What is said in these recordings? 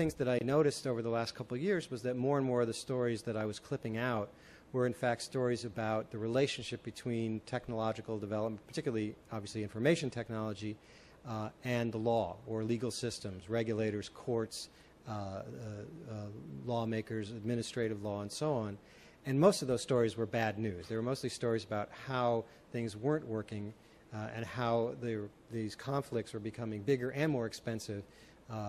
things that I noticed over the last couple of years was that more and more of the stories that I was clipping out were in fact stories about the relationship between technological development, particularly obviously information technology, and the law or legal systems, regulators, courts, lawmakers, administrative law, and so on. And most of those stories were bad news. They were mostly stories about how things weren't working and how these conflicts were becoming bigger and more expensive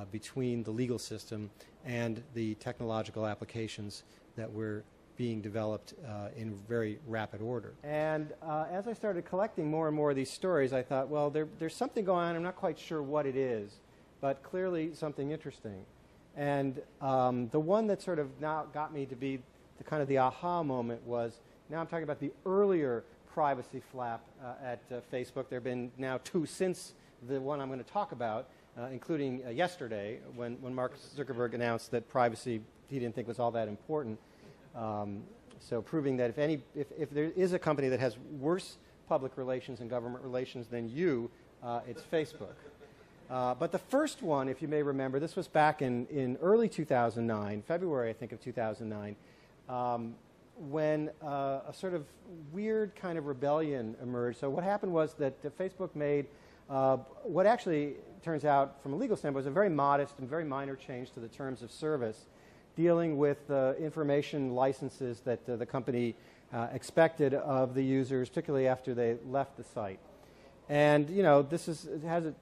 between the legal system and the technological applications that were being developed in very rapid order. And as I started collecting more and more of these stories, I thought, well, there's something going on. I'm not quite sure what it is, but clearly something interesting. And the one that sort of now got me to be the kind of the aha moment was, now I'm talking about the earlier privacy flap at Facebook. There have been now 2 since the one I'm going to talk about, including yesterday when Mark Zuckerberg announced that privacy he didn't think was all that important. So proving that if there is a company that has worse public relations and government relations than you, it's Facebook. But the first one, if you may remember, this was back in early 2009, February, I think, of 2009, when a sort of weird kind of rebellion emerged. So what happened was that Facebook made what actually turns out, from a legal standpoint, was a very modest and very minor change to the terms of service, dealing with information licenses that the company expected of the users, particularly after they left the site. And you know, this is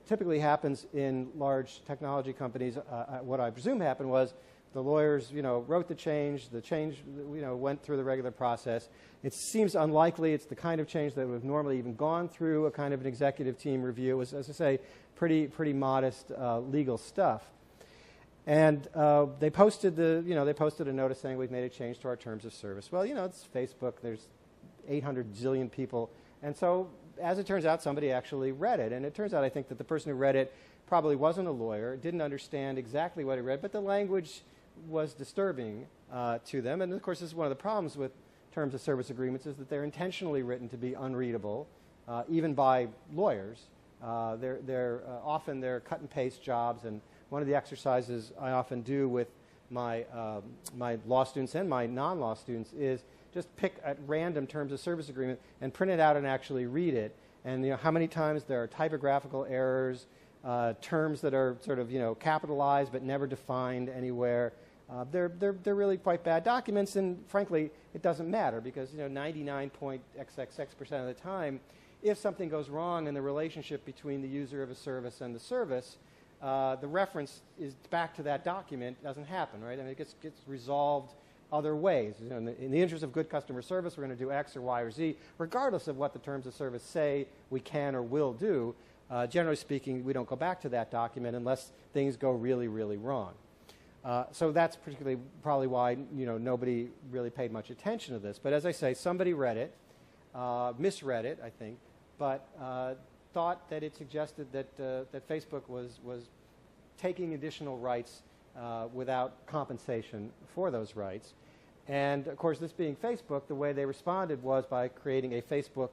typically happens in large technology companies. What I presume happened was the lawyers, wrote the change. The change, went through the regular process. It seems unlikely it's the kind of change that would have normally even gone through a kind of an executive team review. It was, as I say, pretty modest legal stuff. And they posted a notice saying we've made a change to our terms of service. Well, it's Facebook. There's 800 zillion people, and so as it turns out, somebody actually read it. And it turns out, I think, that the person who read it probably wasn't a lawyer, didn't understand exactly what he read, but the language was disturbing to them. And of course, this is one of the problems with terms of service agreements, is that they're intentionally written to be unreadable, even by lawyers. Often they're cut and paste jobs, and one of the exercises I often do with my law students and my non-law students is just pick at random terms of service agreement and print it out and actually read it. And how many times there are typographical errors, terms that are sort of capitalized but never defined anywhere. They're really quite bad documents, and frankly, it doesn't matter because 99.xxx% of the time, if something goes wrong in the relationship between the user of a service and the service, the reference is back to that document. Doesn't happen, right? I mean, it gets resolved other ways. In the interest of good customer service, we're going to do X or Y or Z, regardless of what the terms of service say we can or will do. Generally speaking, we don't go back to that document unless things go really, really wrong. So that's particularly probably why nobody really paid much attention to this. But as I say, somebody read it, misread it, I think, but thought that it suggested that Facebook was taking additional rights without compensation for those rights. And of course, this being Facebook, the way they responded was by creating a Facebook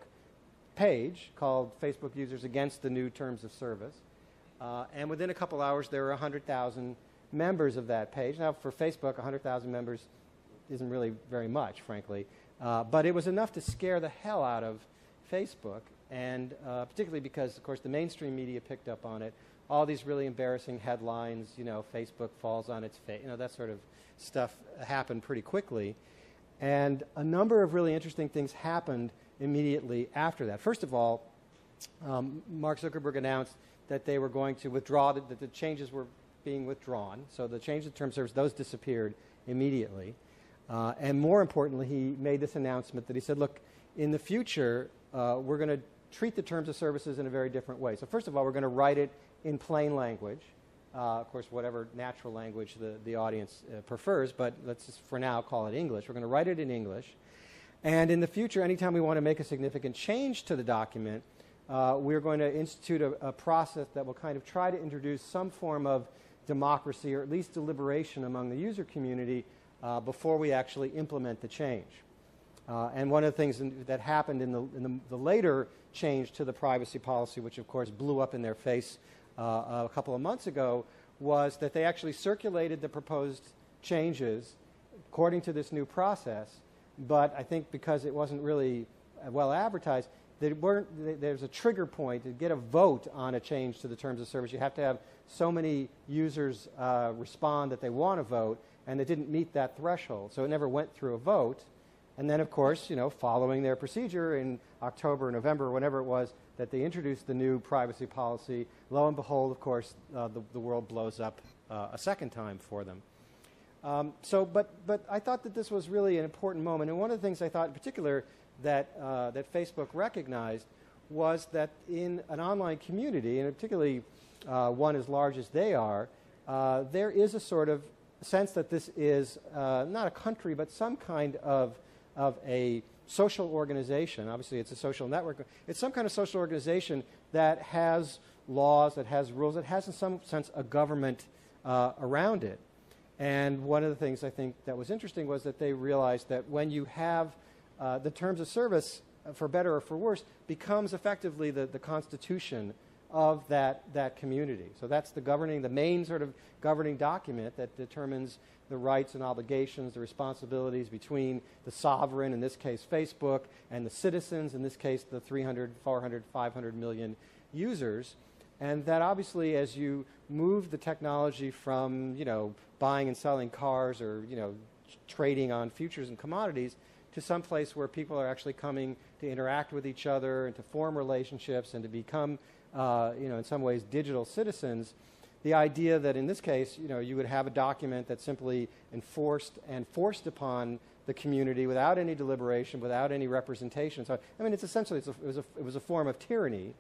page called Facebook Users Against the New Terms of Service. And within a couple hours, there were 100,000 members of that page. Now, for Facebook, 100,000 members isn't really very much, frankly. But it was enough to scare the hell out of Facebook, and particularly because, of course, the mainstream media picked up on it. All these really embarrassing headlines, Facebook falls on its face, that sort of stuff happened pretty quickly. And a number of really interesting things happened immediately after that. First of all, Mark Zuckerberg announced that they were going to withdraw, that the changes were being withdrawn. So the change in terms of service, those disappeared immediately. And more importantly, he made this announcement that he said, look, in the future, we're going to treat the terms of services in a very different way. So first of all, we're going to write it in plain language. Of course, whatever natural language the audience prefers, but let's just for now call it English. We're going to write it in English. And in the future, anytime we want to make a significant change to the document, we're going to institute a process that will kind of try to introduce some form of democracy or at least deliberation among the user community before we actually implement the change. And one of the things that happened in the later change to the privacy policy, which of course blew up in their face a couple of months ago, was that they actually circulated the proposed changes according to this new process, but I think because it wasn't really well advertised, there's a trigger point to get a vote on a change to the terms of service. You have to have so many users respond that they want to vote, and it didn't meet that threshold, so it never went through a vote. And then, of course, following their procedure in October or November, or whenever it was, that they introduced the new privacy policy, lo and behold, of course, the world blows up a second time for them. But I thought that this was really an important moment, and one of the things I thought in particular that Facebook recognized was that in an online community, and particularly one as large as they are, there is a sort of sense that this is not a country, but some kind of a social organization. Obviously, it's a social network. It's some kind of social organization that has laws, that has rules, that has in some sense a government around it. And one of the things I think that was interesting was that they realized that when you have the terms of service, for better or for worse, becomes effectively the constitution of that community. So that's the main sort of governing document that determines the rights and obligations, the responsibilities between the sovereign, in this case Facebook, and the citizens, in this case the 300, 400, 500 million users. And that obviously as you move the technology from, buying and selling cars or, trading on futures and commodities to some place where people are actually coming to interact with each other and to form relationships and to become, in some ways digital citizens, the idea that in this case, you would have a document that simply enforced and forced upon the community without any deliberation, without any representation. So, I mean, it's essentially, it was a form of tyranny.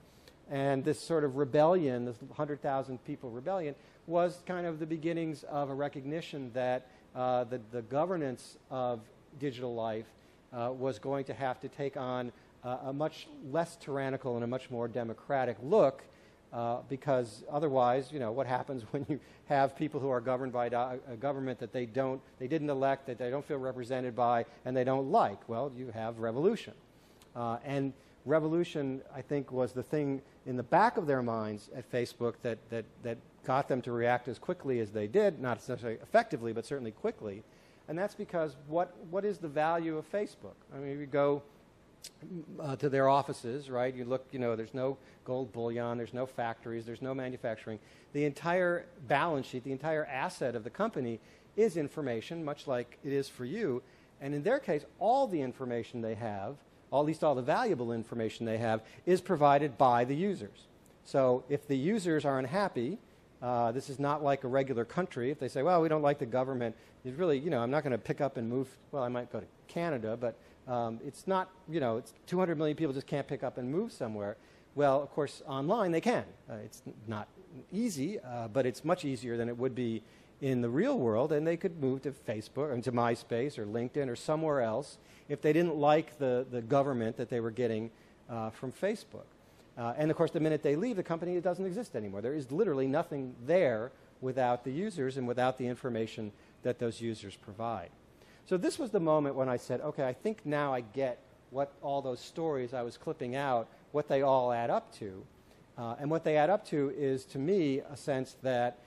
And this sort of rebellion, this 100,000 people rebellion, was kind of the beginnings of a recognition that the governance of digital life was going to have to take on a much less tyrannical and a much more democratic look, because otherwise, what happens when you have people who are governed by a government that they didn't elect, that they don't feel represented by, and they don't like? Well, you have revolution. And revolution, I think, was the thing in the back of their minds at Facebook that got them to react as quickly as they did, not necessarily effectively, but certainly quickly. And that's because what is the value of Facebook? I mean, you go to their offices, right? You look, there's no gold bullion, there's no factories, there's no manufacturing. The entire balance sheet, the entire asset of the company is information, much like it is for you. And in their case, all the information they have, at least all the valuable information they have, is provided by the users. So if the users are unhappy, this is not like a regular country. If they say, well, we don't like the government, it's really, I'm not going to pick up and move. Well, I might go to Canada, but it's not, it's 200 million people just can't pick up and move somewhere. Well, of course, online they can. It's not easy, but it's much easier than it would be in the real world, and they could move to Facebook, or to MySpace, or LinkedIn, or somewhere else if they didn't like the government that they were getting from Facebook. And of course, the minute they leave the company, it doesn't exist anymore. There is literally nothing there without the users and without the information that those users provide. So this was the moment when I said, okay, I think now I get what all those stories I was clipping out, what they all add up to. And what they add up to is, to me, a sense that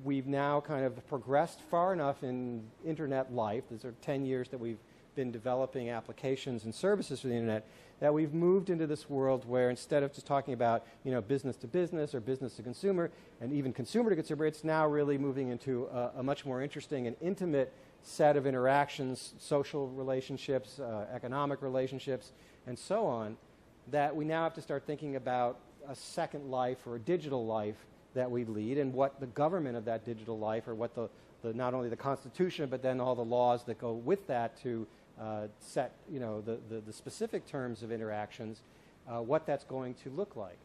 we've now kind of progressed far enough in internet life. These are 10 years that we've been developing applications and services for the internet, that we've moved into this world where instead of just talking about business to business or business to consumer and even consumer to consumer, it's now really moving into a much more interesting and intimate set of interactions, social relationships, economic relationships, and so on, that we now have to start thinking about a second life or a digital life that we lead, and what the government of that digital life, or what the not only the Constitution, but then all the laws that go with that to set the specific terms of interactions, what that's going to look like.